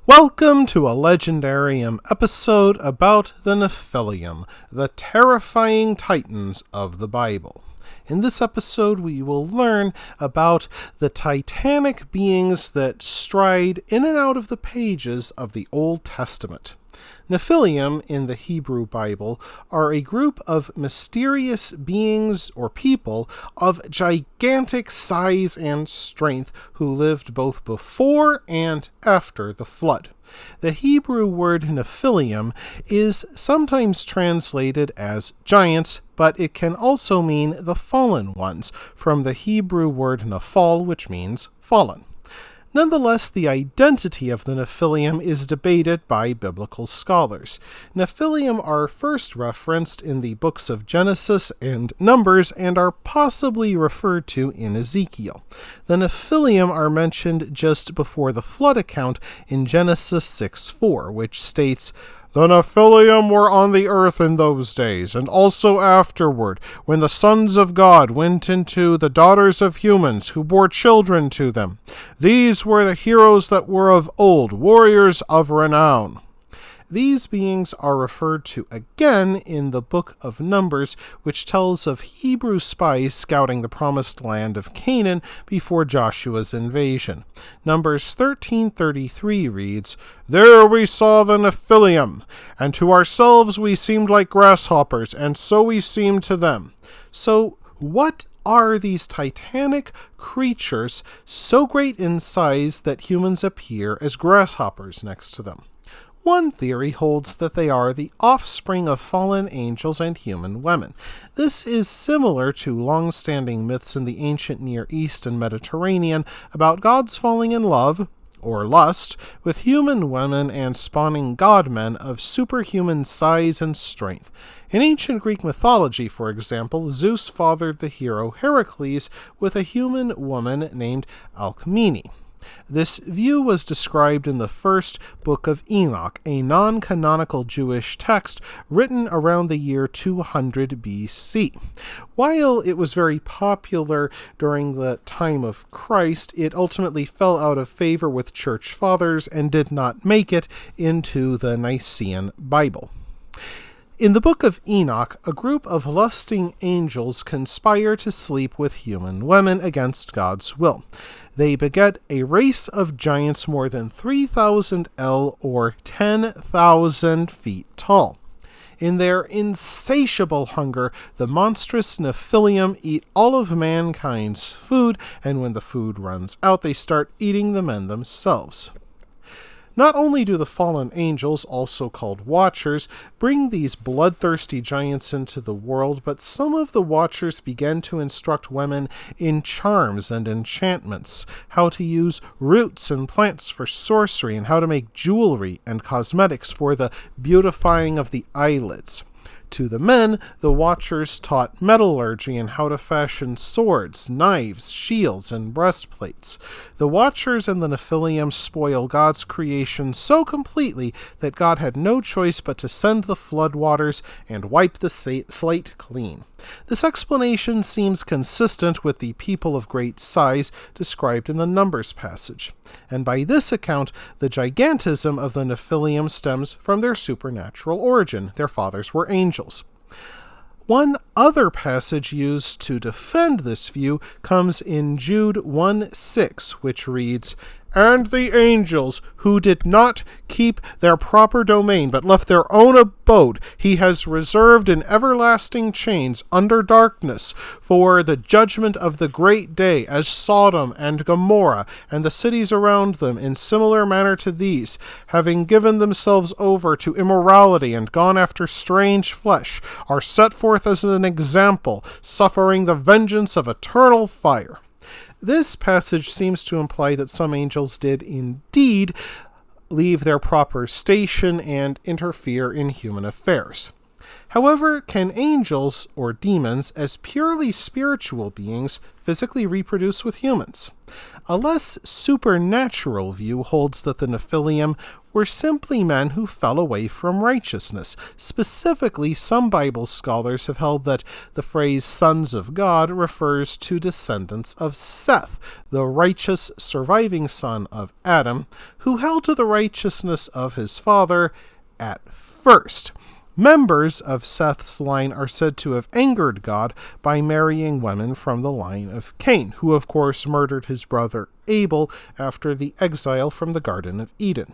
Welcome to a Legendarium episode about the Nephilim, the terrifying titans of the Bible. In this episode, we will learn about the titanic beings that stride in and out of the pages of the Old Testament. Nephilim in the Hebrew Bible are a group of mysterious beings or people of gigantic size and strength who lived both before and after the flood. The Hebrew word Nephilim is sometimes translated as giants, but it can also mean the fallen ones, from the Hebrew word Nephal, which means fallen. Nonetheless, the identity of the Nephilim is debated by biblical scholars. Nephilim are first referenced in the books of Genesis and Numbers and are possibly referred to in Ezekiel. The Nephilim are mentioned just before the flood account in Genesis 6:4, which states, "The Nephilim were on the earth in those days, and also afterward, when the sons of God went into the daughters of humans, who bore children to them. These were the heroes that were of old, warriors of renown." These beings are referred to again in the book of Numbers, which tells of Hebrew spies scouting the promised land of Canaan before Joshua's invasion. Numbers 13:33 reads, "There we saw the Nephilim, and to ourselves we seemed like grasshoppers, and so we seemed to them." So, what are these titanic creatures so great in size that humans appear as grasshoppers next to them? One theory holds that they are the offspring of fallen angels and human women. This is similar to long-standing myths in the ancient Near East and Mediterranean about gods falling in love, or lust, with human women and spawning god-men of superhuman size and strength. In ancient Greek mythology, for example, Zeus fathered the hero Heracles with a human woman named Alcmene. This view was described in the first book of Enoch, a non-canonical Jewish text written around the year 200 BC. While it was very popular during the time of Christ, it ultimately fell out of favor with church fathers and did not make it into the Nicene Bible. In the book of Enoch, a group of lusting angels conspire to sleep with human women against God's will. They beget a race of giants more than 3,000 L or 10,000 feet tall. In their insatiable hunger, the monstrous Nephilim eat all of mankind's food, and when the food runs out, they start eating the men themselves. Not only do the fallen angels, also called Watchers, bring these bloodthirsty giants into the world, but some of the Watchers begin to instruct women in charms and enchantments, how to use roots and plants for sorcery, and how to make jewelry and cosmetics for the beautifying of the eyelids. To the men, the Watchers taught metallurgy and how to fashion swords, knives, shields, and breastplates. The Watchers and the Nephilim spoil God's creation so completely that God had no choice but to send the floodwaters and wipe the slate clean. This explanation seems consistent with the people of great size described in the Numbers passage, and by this account, the gigantism of the Nephilim stems from their supernatural origin. Their fathers were angels. One other passage used to defend this view comes in Jude 1:6, which reads, "And the angels who did not keep their proper domain, but left their own abode, he has reserved in everlasting chains under darkness for the judgment of the great day, as Sodom and Gomorrah and the cities around them in similar manner to these, having given themselves over to immorality and gone after strange flesh, are set forth as an example, suffering the vengeance of eternal fire." This passage seems to imply that some angels did indeed leave their proper station and interfere in human affairs. However, can angels, or demons, as purely spiritual beings, physically reproduce with humans? A less supernatural view holds that the Nephilim were simply men who fell away from righteousness. Specifically, some Bible scholars have held that the phrase sons of God refers to descendants of Seth, the righteous surviving son of Adam, who held to the righteousness of his father at first. Members of Seth's line are said to have angered God by marrying women from the line of Cain, who of course murdered his brother Abel after the exile from the Garden of Eden.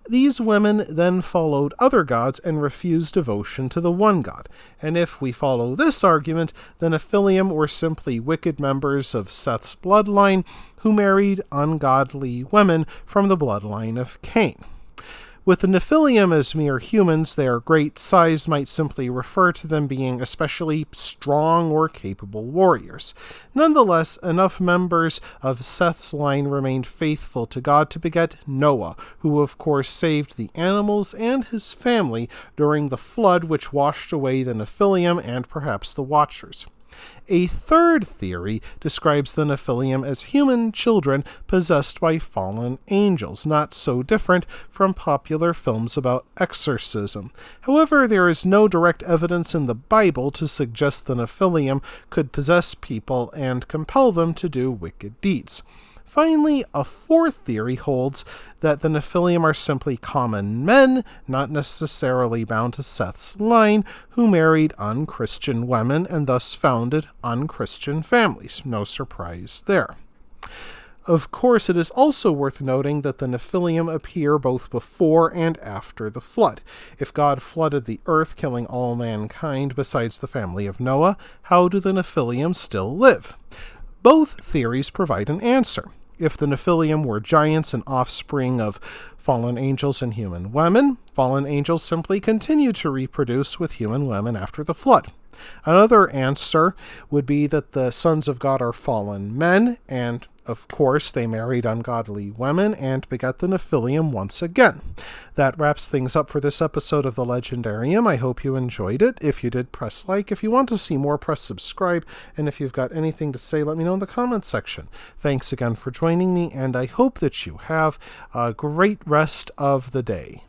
These women then followed other gods and refused devotion to the one God. And if we follow this argument, the Nephilim were simply wicked members of Seth's bloodline who married ungodly women from the bloodline of Cain. With the Nephilim as mere humans, their great size might simply refer to them being especially strong or capable warriors. Nonetheless, enough members of Seth's line remained faithful to God to beget Noah, who of course saved the animals and his family during the flood which washed away the Nephilim and perhaps the Watchers. A third theory describes the Nephilim as human children possessed by fallen angels, not so different from popular films about exorcism. However, there is no direct evidence in the Bible to suggest the Nephilim could possess people and compel them to do wicked deeds. Finally, a fourth theory holds that the Nephilim are simply common men, not necessarily bound to Seth's line, who married unchristian women and thus founded unchristian families. No surprise there. Of course, it is also worth noting that the Nephilim appear both before and after the flood. If God flooded the earth, killing all mankind besides the family of Noah, how do the Nephilim still live? Both theories provide an answer. If the Nephilim were giants and offspring of fallen angels and human women, fallen angels simply continued to reproduce with human women after the flood. Another answer would be that the sons of God are fallen men, and of course they married ungodly women and begat the Nephilim once again. That wraps things up for this episode of the Legendarium. I hope you enjoyed it. If you did, press like. If you want to see more, press subscribe. And if you've got anything to say, let me know in the comments section. Thanks again for joining me, and I hope that you have a great rest of the day.